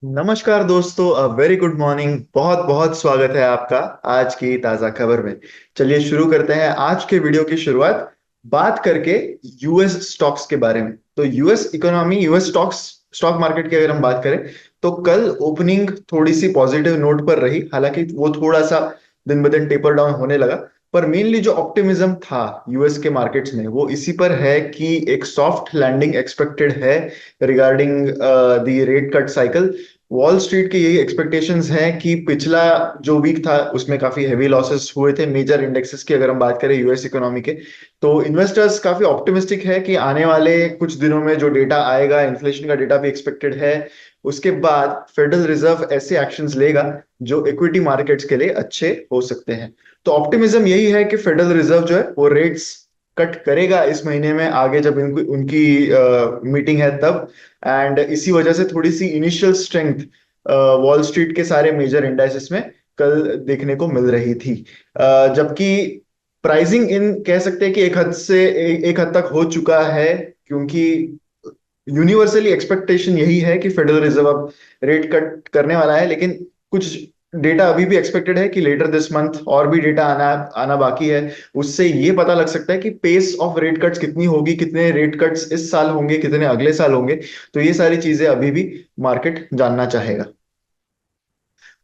नमस्कार दोस्तों, very good morning. बहुत बहुत स्वागत है आपका आज की ताजा खबर में। चलिए शुरू करते हैं आज के वीडियो की शुरुआत बात करके यूएस स्टॉक्स के बारे में। तो US economy, US stocks, stock market की अगर हम बात करें तो कल ओपनिंग थोड़ी सी पॉजिटिव नोट पर रही। हालांकि वो थोड़ा सा दिन ब दिन टेपर डाउन होने लगा, पर मेनली जो ऑप्टिमिज्म था यूएस के मार्केट्स में वो इसी पर है कि एक सॉफ्ट लैंडिंग एक्सपेक्टेड है regarding the rate cut cycle. Wall street की यही एक्सपेक्टेशंस हैं कि पिछला जो वीक था उसमें काफी हैवी लॉसेस हुए थे मेजर इंडेक्सेस की, अगर हम बात करें यूएस इकोनॉमी के। तो इन्वेस्टर्स काफी ऑप्टिमिस्टिक है कि आने वाले कुछ दिनों में जो डेटा आएगा, इन्फ्लेशन का डेटा भी एक्सपेक्टेड है, उसके बाद फेडरल रिजर्व ऐसे एक्शंस लेगा जो इक्विटी मार्केट्स के लिए अच्छे हो सकते हैं। तो ऑप्टिमिज्म यही है कि फेडरल रिजर्व जो है वो रेट्स कट करेगा इस महीने में, आगे जब उनकी उनकी मीटिंग है तब। एंड इसी वजह से थोड़ी सी इनिशियल स्ट्रेंथ वॉल स्ट्रीट के सारे मेजर इंडाइसेस में कल देखने को मिल रही थी। जबकि प्राइसिंग इन कह सकते हैं कि एक हद से एक हद तक हो चुका है, क्योंकि यूनिवर्सली एक्सपेक्टेशन यही है कि फेडरल रिजर्व अब रेट कट करने वाला है। लेकिन कुछ डेटा अभी भी एक्सपेक्टेड है कि लेटर दिस मंथ और भी डेटा आना आना बाकी है। उससे ये पता लग सकता है कि पेस ऑफ रेट कट्स कितनी होगी, कितने रेट कट्स इस साल होंगे, कितने अगले साल होंगे। तो ये सारी चीजें अभी भी मार्केट जानना चाहेगा।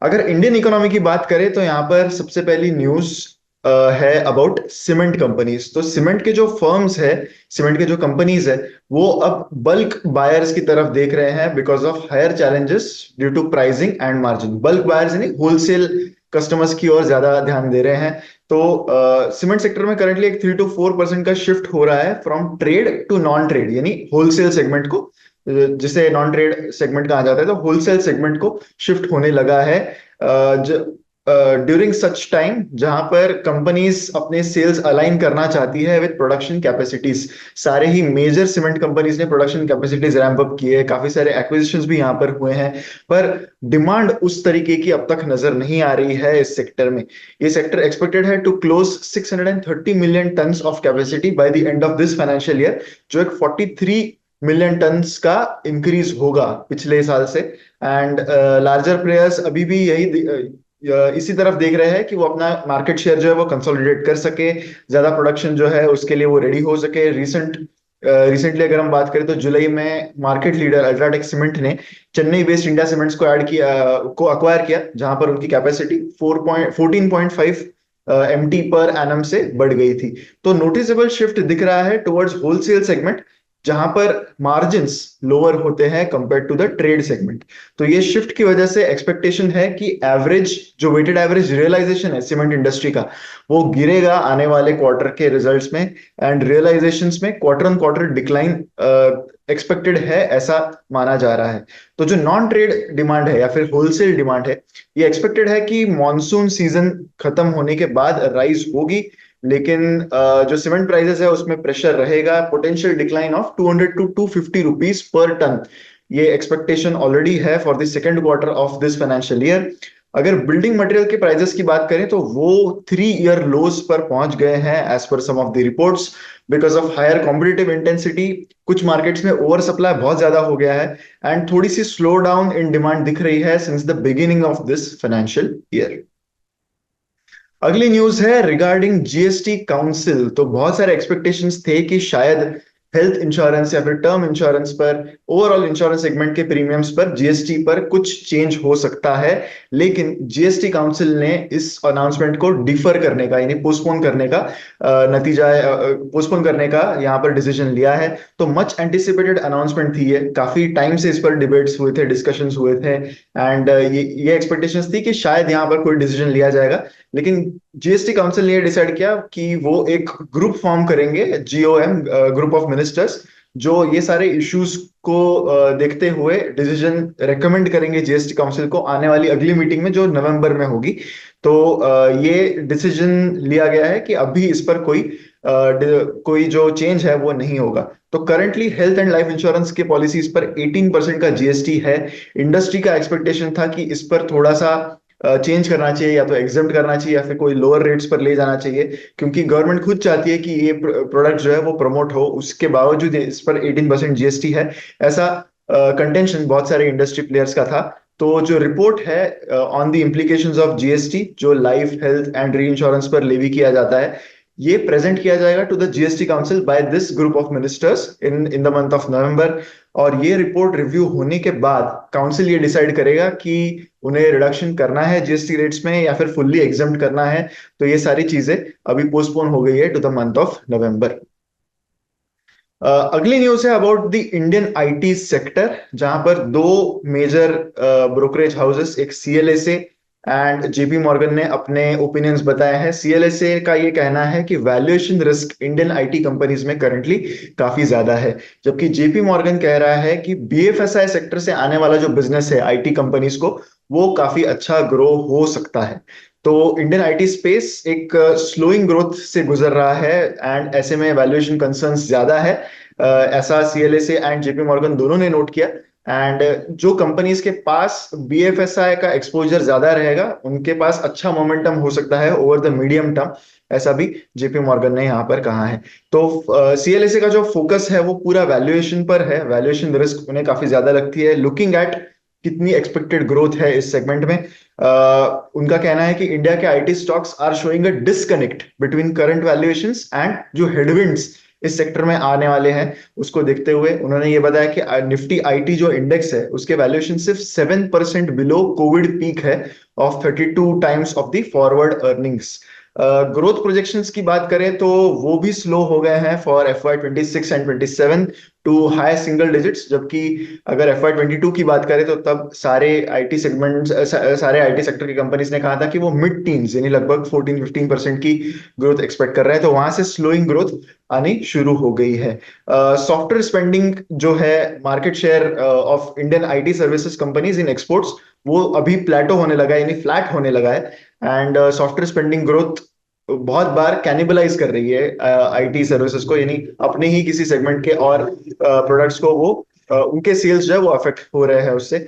अगर इंडियन इकोनॉमी की बात करें तो यहाँ पर सबसे पहली न्यूज है अबाउट सीमेंट कंपनीज। तो सीमेंट के जो फर्म्स है, सीमेंट के जो कंपनीज है, वो अब बल्क बायर्स की तरफ देख रहे हैं because of higher challenges due to pricing and margin. Bulk buyers यानी होलसेल कस्टमर्स की ओर ज्यादा ध्यान दे रहे हैं। तो सीमेंट सेक्टर में करंटली एक 3 to 4% का शिफ्ट हो रहा है from trade to non trade, यानी होलसेल सेगमेंट को, जिसे नॉन ट्रेड सेगमेंट कहा जाता है, तो होलसेल सेगमेंट को शिफ्ट होने लगा है ड्यूरिंग सच टाइम जहां पर कंपनीज अपने सेल्स अलाइन करना चाहती है विद प्रोडक्शन कैपेसिटीज। सारे ही मेजर सीमेंट कंपनीज ने प्रोडक्शन कैपेसिटीज रैंप अप की है, काफी सारे एक्विजिशंस भी यहाँ पर हुए हैं। पर डिमांड उस तरीके की अब तक नजर नहीं आ रही है इस सेक्टर में। ये सेक्टर एक्सपेक्टेड है to close 630 million tons of capacity by the end of this financial year, जो एक 43 मिलियन टन्स का इंक्रीज होगा पिछले साल से। एंड लार्जर प्लेयर्स अभी भी इसी तरफ देख रहे हैं कि वो अपना मार्केट शेयर जो है वो कंसोलिडेट कर सके, ज्यादा प्रोडक्शन जो है उसके लिए वो रेडी हो सके। रिसेंटली अगर हम बात करें तो जुलाई में मार्केट लीडर अल्ट्राटेक सीमेंट ने चेन्नई बेस्ड इंडिया सीमेंट्स को ऐड किया, को अक्वायर किया, जहां पर उनकी कैपेसिटी 14.5 एमटी पर एनम से बढ़ गई थी। तो नोटिसेबल शिफ्ट दिख रहा है टुवर्ड्स होलसेल सेगमेंट, जहां पर मार्जिन्स लोअर होते हैं compare to the trade segment. तो ये शिफ्ट की वजह से एक्सपेक्टेशन है कि एवरेज, जो वेटेड एवरेज रियलाइजेशन है सीमेंट इंडस्ट्री का, वो गिरेगा आने वाले क्वार्टर के रिजल्ट्स में। एंड रियलाइजेशंस में quarter on quarter decline expected है, ऐसा माना जा रहा है। तो जो नॉन ट्रेड डिमांड है या फिर होलसेल डिमांड है, ये एक्सपेक्टेड है कि मॉनसून सीजन खत्म होने के बाद राइज होगी। लेकिन जो सीमेंट प्राइसेस है उसमें प्रेशर रहेगा, potential decline of 200 to 250 rupees per ton. ये एक्सपेक्टेशन ऑलरेडी है for the second quarter of this financial year. अगर बिल्डिंग मटेरियल के प्राइसेस की बात करें तो वो 3 ईयर लोज पर पहुंच गए हैं as per some of the reports, because of higher competitive intensity. कुछ मार्केट्स में ओवर सप्लाई बहुत ज्यादा हो गया है एंड थोड़ी सी स्लो डाउन इन डिमांड दिख रही है since the beginning of this financial year. अगली न्यूज है रिगार्डिंग जीएसटी काउंसिल। तो बहुत सारे एक्सपेक्टेशंस थे कि शायद हेल्थ इंश्योरेंस या फिर टर्म इंश्योरेंस पर, ओवरऑल इंश्योरेंस सेगमेंट के प्रीमियम्स पर जीएसटी पर कुछ चेंज हो सकता है। लेकिन जीएसटी काउंसिल ने इस अनाउंसमेंट को डिफर करने का, यानी पोस्टपोन करने का नतीजा, पोस्टपोन करने का यहाँ पर डिसीजन लिया है। तो मच एंटिसिपेटेड अनाउंसमेंट थी ये, काफी टाइम से इस पर डिबेट्स हुए थे, डिस्कशंस हुए थे। एंड ये एक्सपेक्टेशंस थी कि शायद यहाँ पर कोई डिसीजन लिया जाएगा। लेकिन जीएसटी काउंसिल ने डिसाइड किया कि वो एक ग्रुप फॉर्म करेंगे, जीओएम, ग्रुप ऑफ मिनिस्टर्स, जो ये सारे इश्यूज को देखते हुए डिसीजन रेकमेंड करेंगे जीएसटी काउंसिल को आने वाली अगली मीटिंग में, जो नवंबर में होगी। तो ये डिसीजन लिया गया है कि अभी इस पर कोई जो चेंज है वो नहीं होगा। तो currently health and life insurance के पॉलिसीज पर 18% का जीएसटी है। इंडस्ट्री का एक्सपेक्टेशन था कि इस पर थोड़ा सा चेंज करना चाहिए, या तो एग्जेम्प्ट करना चाहिए या फिर कोई लोअर रेट्स पर ले जाना चाहिए, क्योंकि गवर्नमेंट खुद चाहती है कि ये प्रोडक्ट जो है वो प्रमोट हो। उसके बावजूद इस पर 18% जीएसटी है, ऐसा कंटेंशन बहुत सारे इंडस्ट्री प्लेयर्स का था। तो जो रिपोर्ट है on the implications of GST, जो life health and reinsurance पर लेवी किया जाता है, ये प्रेजेंट किया जाएगा to the GST council by this group of ministers in in the month of November. और ये रिपोर्ट रिव्यू होने के बाद काउंसिल ये डिसाइड करेगा कि उन्हें रिडक्शन करना है जीएसटी रेट्स में या फिर फुल्ली एग्जम्प्ट करना है। तो ये सारी चीजें अभी पोस्टपोन हो गई है to the month of November. अगली न्यूज है about the Indian IT sector, जहां पर दो मेजर ब्रोकरेज हाउसेस, एक सीएलएसए एंड जेपी मॉर्गन ने अपने ओपिनियंस बताए हैं। सीएलएसए का ये कहना है कि valuation risk Indian IT companies में करंटली काफी ज्यादा है, जबकि जेपी मॉर्गन कह रहा है कि बीएफएसआई सेक्टर से आने वाला जो बिजनेस है आईटी कंपनीज को, वो काफी अच्छा ग्रो हो सकता है। तो इंडियन आईटी स्पेस एक स्लोइंग ग्रोथ से गुजर रहा है एंड ऐसे में वैल्यूएशन कंसर्न्स ज्यादा है। ऐसा सीएलएसए एंड जेपी मॉर्गन दोनों ने नोट किया। एंड जो कंपनीज के पास बीएफएसआई का एक्सपोजर ज्यादा रहेगा, उनके पास अच्छा मोमेंटम हो सकता है ओवर द मीडियम टर्म, ऐसा भी जेपी मॉर्गन ने यहाँ पर कहा है। तो सीएलएसए का जो फोकस है वो पूरा वैल्यूएशन पर है, वैल्यूएशन रिस्क उन्हें काफी ज्यादा लगती है, लुकिंग एट कितनी एक्सपेक्टेड ग्रोथ है इस सेगमेंट में। उनका कहना है कि इंडिया के IT stocks are showing a disconnect between current valuations and जो हेडविंड्स इस सेक्टर में आने वाले हैं, उसको देखते हुए उन्होंने ये बताया कि निफ्टी आईटी जो इंडेक्स है उसके वैल्यूएशन सिर्फ 7% बिलो कोविड पीक है of 32 times of the forward earnings. Growth projections की बात करें तो वो भी स्लो हो गए हैं for FY26 and 27 to high single digits, जबकि अगर FY22 की बात करें तो तब सारे आईटी सेगमेंट, सारे आईटी सेक्टर की कंपनीज ने कहा था कि वो मिड टीन्स यानी लगभग 14-15% की ग्रोथ एक्सपेक्ट कर रहे हैं। तो वहां से स्लोइंग ग्रोथ आनी शुरू हो गई है। सॉफ्टवेयर स्पेंडिंग जो है, market share of Indian IT services companies in exports, वो अभी प्लेटो होने लगा है यानी फ्लैट होने लगा है। एंड सॉफ्टवेयर स्पेंडिंग ग्रोथ बहुत बार कैनिबलाइज कर रही है आईटी सर्विसेज को, यानी अपने ही किसी सेगमेंट के और प्रोडक्ट्स को वो उनके सेल्स जो है वो अफेक्ट हो रहे हैं उससे।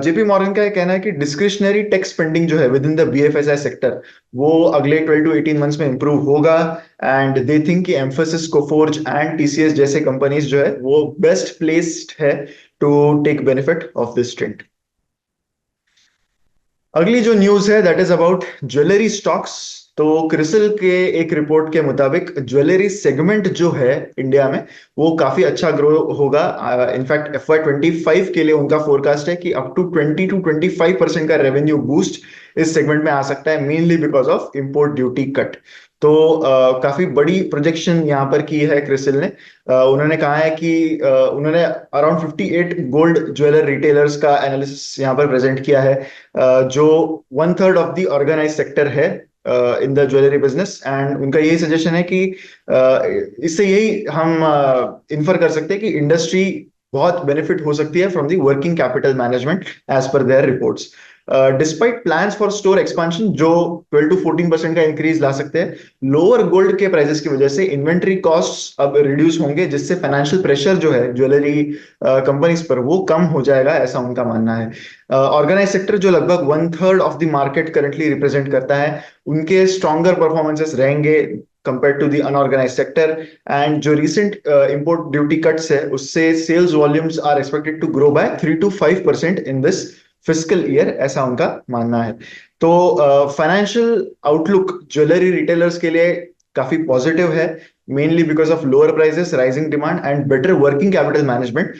जेपी मॉर्गन का ये कहना है कि डिस्क्रिशनरी टेक स्पेंडिंग जो है within the BFSI sector, वो अगले 12 to 18 मंथ्स में इंप्रूव होगा। एंड दे थिंक कि एम्फोसिस, कोफोर्ज एंड टीसीएस जैसे कंपनीज जो है वो बेस्ट प्लेस्ड है to take benefit of this trend. अगली जो न्यूज है that is about jewellery stocks. तो क्रिसिल के एक रिपोर्ट के मुताबिक ज्वेलरी सेगमेंट जो है इंडिया में वो काफी अच्छा ग्रो होगा। इनफैक्ट FY25 के लिए उनका फोरकास्ट है कि अप टू 20 to 25% का रेवेन्यू बूस्ट इस सेगमेंट में आ सकता है, mainly because of import duty cut. तो काफी बड़ी प्रोजेक्शन यहाँ पर की है क्रिसिल ने। उन्होंने कहा है कि उन्होंने अराउंड 58 गोल्ड ज्वेलर रिटेलर्स का एनालिसिस यहाँ पर प्रेजेंट किया है, जो 1/3 ऑफ द ऑर्गेनाइज सेक्टर है in the jewellery business. And उनका यही सजेशन है कि इससे यही हम इन्फर कर सकते हैं कि इंडस्ट्री बहुत बेनिफिट हो सकती है from the working capital management as per their reports. Despite plans for store expansion जो 12 to 14% का इंक्रीज ला सकते हैं, लोअर गोल्ड के प्राइसेस की वजह से इन्वेंट्री कॉस्ट अब रिड्यूस होंगे, जिससे फाइनेंशियल प्रेशर जो है ज्वेलरी कंपनीज पर वो कम हो जाएगा, ऐसा उनका मानना है। ऑर्गेनाइज सेक्टर जो लगभग 1/3 of the market currently represent करता है, उनके स्ट्रॉन्गर परफॉर्मेंसेस रहेंगे compare to the unorganised sector. And जो रिसेंट इंपोर्ट ड्यूटी कट्स है उससे sales volumes are expected to grow by 3 to 5% in this fiscal year, ऐसा उनका मानना है। तो फाइनेंशियल आउटलुक ज्वेलरी रिटेलर्स के लिए काफी पॉजिटिव है, mainly because of lower prices, rising demand and better working capital management,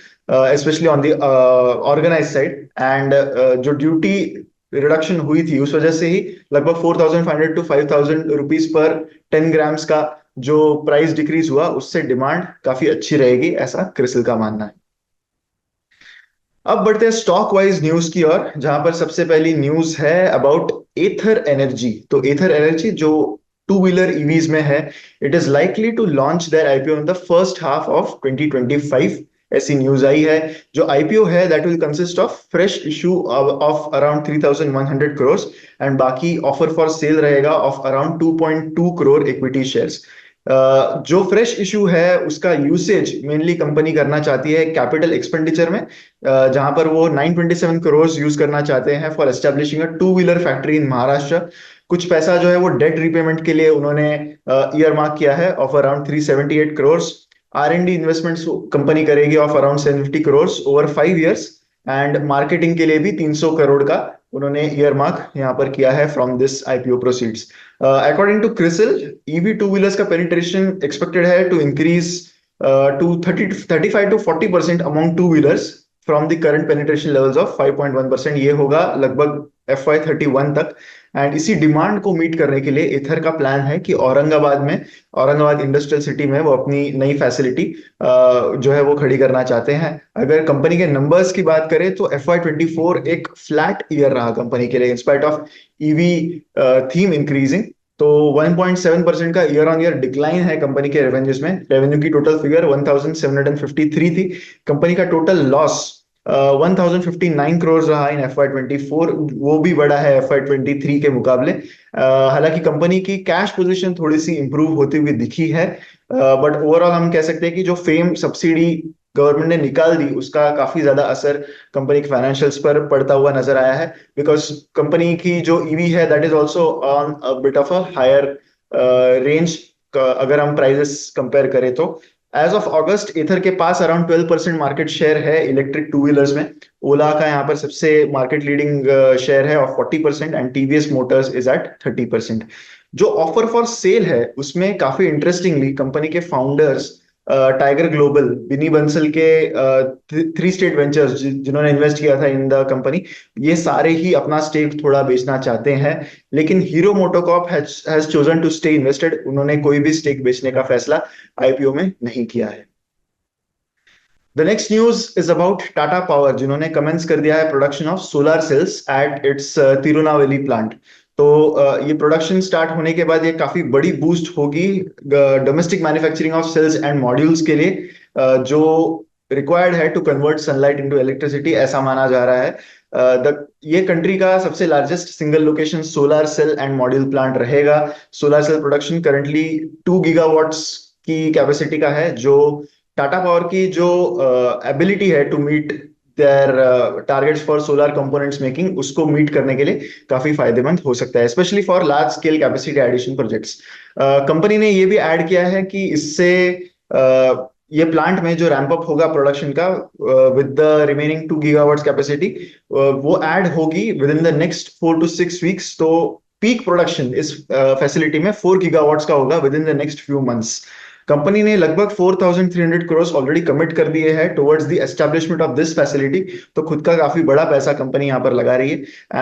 specially on the organised side. एंड जो ड्यूटी रिडक्शन हुई थी उस वजह से ही लगभग 4,500 to 5,000 रुपीज पर 10 ग्राम्स का जो प्राइस डिक्रीज हुआ, उससे डिमांड काफी अच्छी रहेगी, ऐसा क्रिसिल का मानना है। अब बढ़ते हैं स्टॉक वाइज न्यूज की ओर, जहां पर सबसे पहली न्यूज है अबाउट एथर एनर्जी। तो एथर एनर्जी जो टू व्हीलर ईवीज में है, it is likely to launch their IPO in the first half of 2025, ऐसी न्यूज आई है। जो आईपीओ है that will consist of fresh issue of around 3,100 crore and बाकी ऑफर फॉर सेल रहेगा of around 2.2 crore equity shares. जो फ्रेश इशू है उसका यूसेज मेनली कंपनी करना चाहती है कैपिटल एक्सपेंडिचर में, जहां पर वो 927 करोड़ यूज करना चाहते हैं for establishing a two wheeler factory in Maharashtra. कुछ पैसा जो है वो डेट रिपेमेंट के लिए उन्होंने ईयर मार्क किया है of around 378 crore. R&D investments company करेगी of around 750 crore over 5 years। And marketing के लिए भी 300 करोड़ का उन्होंने ईयर मार्क यहाँ पर किया है from this IPO proceeds. According to CRISIL, EV two wheelers का पेनिट्रेशन एक्सपेक्टेड है to increase to 30 35 to 40% among two wheelers from the current penetration levels of 5.1%। ये होगा लगभग FY31 तक। एंड इसी डिमांड को मीट करने के लिए एथर का प्लान है कि औरंगाबाद इंडस्ट्रियल सिटी में वो अपनी नई फैसिलिटी जो है वो खड़ी करना चाहते हैं। अगर कंपनी के नंबर्स की बात करें तो FY24 एक फ्लैट ईयर रहा कंपनी के लिए, in spite of EV theme increasing. तो 1.7% का ईयर ऑन ईयर डिक्लाइन है कंपनी के रेवेन्यूज में। रेवेन्यू की टोटल फिगर 1753 थी। कंपनी का टोटल लॉस 1059 करोड़ रहा इन FY24, वो भी बड़ा है FY23 के मुकाबले। हालांकि कंपनी की कैश पोजीशन थोड़ी सी इंप्रूव होती हुई दिखी है, बट ओवरऑल हम कह सकते हैं कि जो फेम सब्सिडी गवर्नमेंट ने निकाल दी उसका काफी ज्यादा असर कंपनी के फाइनेंशियल्स पर पड़ता हुआ नजर आया है। बिकॉज कंपनी की जो ईवी है that is also on a bit of a higher range अगर हम प्राइजेस कंपेयर करें तो। एज ऑफ अगस्त एथर के पास अराउंड 12% मार्केट शेयर है इलेक्ट्रिक टू व्हीलर्स में। ओला का यहाँ पर सबसे मार्केट लीडिंग शेयर है of 40% and TVS Motors is at 30%। जो ऑफर फॉर सेल है उसमें काफी इंटरेस्टिंगली कंपनी के founders Tiger Global, Binny Bansal के थ्री स्टेट वेंचर्स जिन्होंने इन्वेस्ट किया था इन द कंपनी, ये सारे ही अपना स्टेक थोड़ा बेचना चाहते हैं। लेकिन Hero MotoCorp has chosen to stay invested. उन्होंने कोई भी स्टेक बेचने का फैसला आईपीओ में नहीं किया है। The next news is about Tata Power, जिन्होंने कमेंस कर दिया है production of solar cells at its Tirunelveli plant. तो ये प्रोडक्शन स्टार्ट होने के बाद ये काफी बड़ी बूस्ट होगी domestic manufacturing of cells and modules के लिए, जो रिक्वायर्ड है to convert sunlight into electricity, ऐसा माना जा रहा है। ये कंट्री का सबसे largest single location solar cell and module plant रहेगा। Solar cell production currently 2 gigawatts की कैपेसिटी का है, जो टाटा पावर की जो एबिलिटी है to meet their targets for solar components making, उसको मीट करने के लिए काफी फायदेमंद हो सकता है, specially for large scale capacity addition projects. Company ने ये भी ऐड किया है कि इससे ये प्लांट में जो रैंप अप होगा प्रोडक्शन का with the remaining 2 gigawatts capacity, वो ऐड होगी with in the next 4 to 6 weeks. तो पीक प्रोडक्शन इस फैसिलिटी में 4 गीगावाट्स का होगा with in the next few months. Company ने लगभग 4,300 करोड़ ऑलरेडी कमिट कर दिए हैं towards the establishment of this facility. तो खुद का काफी बड़ा पैसा कंपनी यहाँ पर लगा रही है।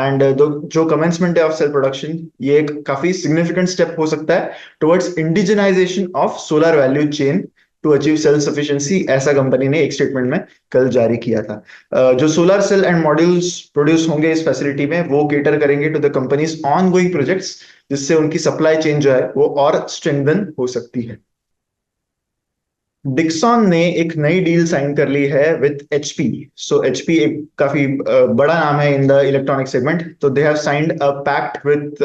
एंड जो कमेंसमेंट है ऑफ सेल प्रोडक्शन, ये एक काफी सिग्निफिकेंट स्टेप हो सकता है towards indigenisation of solar value chain to achieve self sufficiency, ऐसा कंपनी ने एक स्टेटमेंट में कल जारी किया था। जो solar cell and modules produce होंगे इस फैसिलिटी में, वो केटर करेंगे to the companies ongoing projects, जिससे उनकी सप्लाई चेन जो है वो और स्ट्रेंथन हो सकती है। डिक्सॉन ने एक नई डील साइन कर ली है विद एचपी। सो एचपी एक काफी बड़ा नाम है इन द इलेक्ट्रॉनिक सेगमेंट। तो they have signed a pact with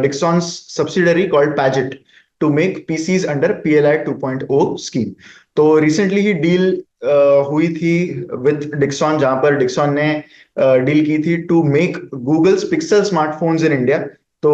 Dixon subsidiary called Padget to make PCs under PLI 2.0 scheme. तो रिसेंटली ही डील हुई थी विद डिक्सॉन, जहां पर डिक्सॉन ने डील की थी to make Google's pixel smartphones in India. तो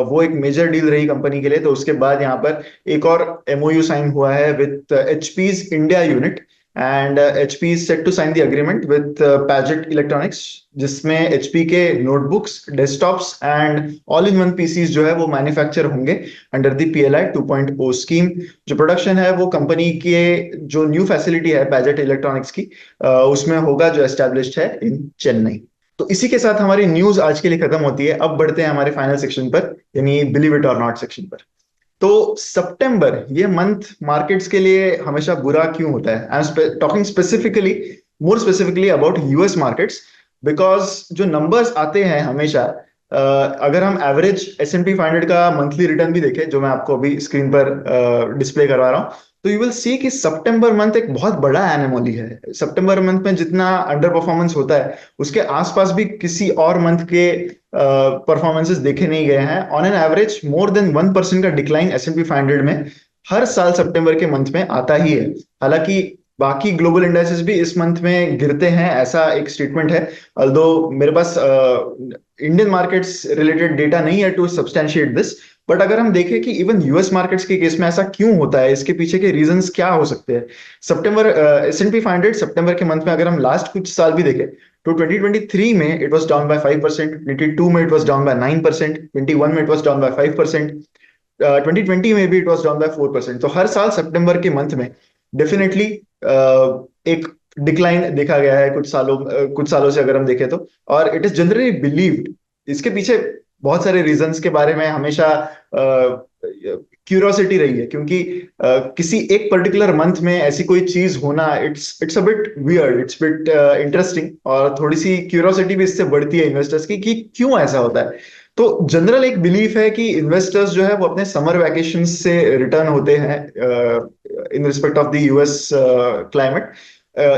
वो एक मेजर डील रही कंपनी के लिए। तो उसके बाद यहाँ पर एक और MOU साइन हुआ है with HP's India unit, and HP is set to sign the agreement with Paget Electronics, जिसमें HP के notebooks, desktops and all in one PCs जो है वो मैन्युफैक्चर होंगे अंडर द PLI 2.0 स्कीम। जो प्रोडक्शन है वो कंपनी के जो न्यू फैसिलिटी है पैजेट इलेक्ट्रॉनिक्स की, उसमें होगा, जो एस्टेब्लिश्ड है इन चेन्नई। तो इसी के साथ हमारी न्यूज आज के लिए खत्म होती है। अब बढ़ते हैं हमारे फाइनल सेक्शन पर, यानी बिलीव इट और नॉट सेक्शन पर। तो सितंबर ये मंथ मार्केट्स के लिए हमेशा बुरा क्यों होता है? I am talking specifically, more specifically about US markets, because जो नंबर्स आते हैं हमेशा, अगर हम एवरेज S&P 500 का मंथली रिटर्न भी देखें, जो मैं आपको अभी स्क्रीन पर डिस्प्ले करवा रहा हूँ, तो यू विल सी कि सितंबर मंथ एक बहुत बड़ा एनोमली है। सितंबर मंथ में जितना अंडर परफॉर्मेंस होता है, उसके आसपास भी किसी और मंथ के परफॉर्मेंसेस देखे नहीं गए हैं। On an average more than 1% का डिक्लाइन S&P 500 में हर साल सितंबर के मंथ में आता ही है। हालांकि बाकी ग्लोबल इंडाइसेस भी इस मंथ में गिरते हैं, ऐसा एक स्टेटमेंट है। अल्दो मेरे पास इंडियन मार्केट्स रिलेटेड डेटा नहीं है टू सब्सटैंशिएट दिस, बट अगर हम देखें कि इवन US मार्केट्स के केस में ऐसा क्यों होता है, इसके पीछे के रीजंस क्या हो सकते हैं। सितंबर S&P 500 सितंबर के मंथ में अगर हम लास्ट कुछ साल भी देखें तो 2023 में इट वाज डाउन बाय 5%, 22 में इट वाज डाउन बाय 9%, 21 में इट वाज डाउन बाय 5%, 2020 में भी इट वाज डाउन बाय 4%। तो हर साल सितंबर के मंथ में डेफिनेटली एक डिक्लाइन देखा गया है कुछ सालों से अगर हम देखें तो। और इट इज जनरली बिलीव्ड, इसके पीछे बहुत सारे रीजंस के बारे में हमेशा क्यूरियोसिटी रही है, क्योंकि किसी एक पर्टिकुलर मंथ में ऐसी कोई चीज होना, it's a bit weird, it's bit interesting, और थोड़ी सी क्यूरियोसिटी भी इससे बढ़ती है इन्वेस्टर्स की कि क्यों ऐसा होता है। तो जनरल एक बिलीफ है कि इन्वेस्टर्स जो है वो अपने समर वैकेशन से रिटर्न होते हैं in respect of the US climate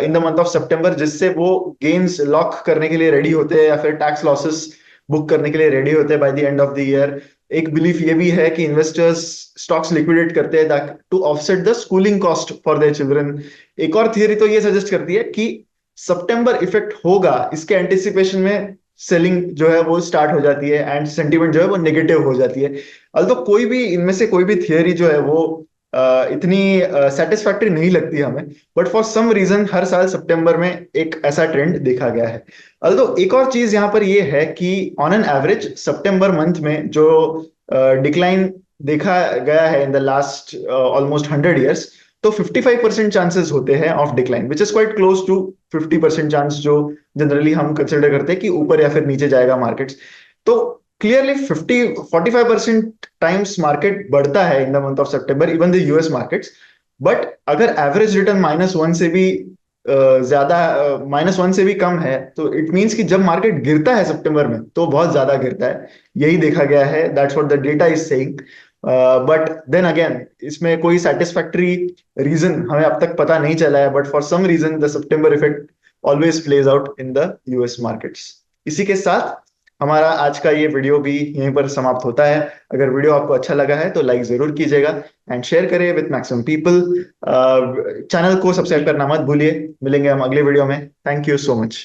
in the month of September, जिससे वो गेन्स लॉक करने के लिए रेडी होते हैं या फिर टैक्स लॉसेस बुक करने के लिए रेडी होते हैं by the end of the year. एक बिलीफ ये भी है कि इन्वेस्टर्स स्टॉक्स लिक्विडेट करते हैं to offset the schooling cost for their children. एक और थियरी तो ये सजेस्ट करती है कि सितंबर इफेक्ट होगा, इसके एंटिसिपेशन में सेलिंग जो है वो स्टार्ट हो जाती है एंड सेंटीमेंट जो है वो नेगेटिव हो जाती है। अल्दो कोई भी इनमें से कोई भी थियरी जो है वो इतनी सेटिस्फैक्टरी नहीं लगती हमें, बट फॉर सम रीजन हर साल सितंबर में एक ऐसा ट्रेंड देखा गया है। अल्दो एक और चीज यहाँ पर ये है कि ऑन एन एवरेज सितंबर मंथ में जो डिक्लाइन देखा गया है in the last almost 100 years, तो 55% चांसेस होते हैं of decline, which is quite close to 50% chance जो जनरली हम कंसिडर करते हैं कि ऊपर या फिर नीचे जाएगा मार्केट्स। तो क्लियरली 45% टाइम्स मार्केट बढ़ता है in the month of September, even the US markets. But अगर एवरेज रिटर्न -1 से भी ज्यादा, -1 से भी कम है, तो इट मीन्स कि जब मार्केट गिरता है सितंबर में तो बहुत ज्यादा गिरता है। यही देखा गया है, that's what the data is saying. But then again इसमें कोई सेटिस्फैक्टरी रीजन हमें अब तक पता नहीं चला है, but for some reason the September effect always plays out in the US markets. इसी के साथ हमारा आज का ये वीडियो भी यहीं पर समाप्त होता है। अगर वीडियो आपको अच्छा लगा है तो लाइक जरूर कीजिएगा एंड शेयर करिए विथ मैक्सिमम पीपल। चैनल को सब्सक्राइब करना मत भूलिए। मिलेंगे हम अगले वीडियो में। Thank you so much.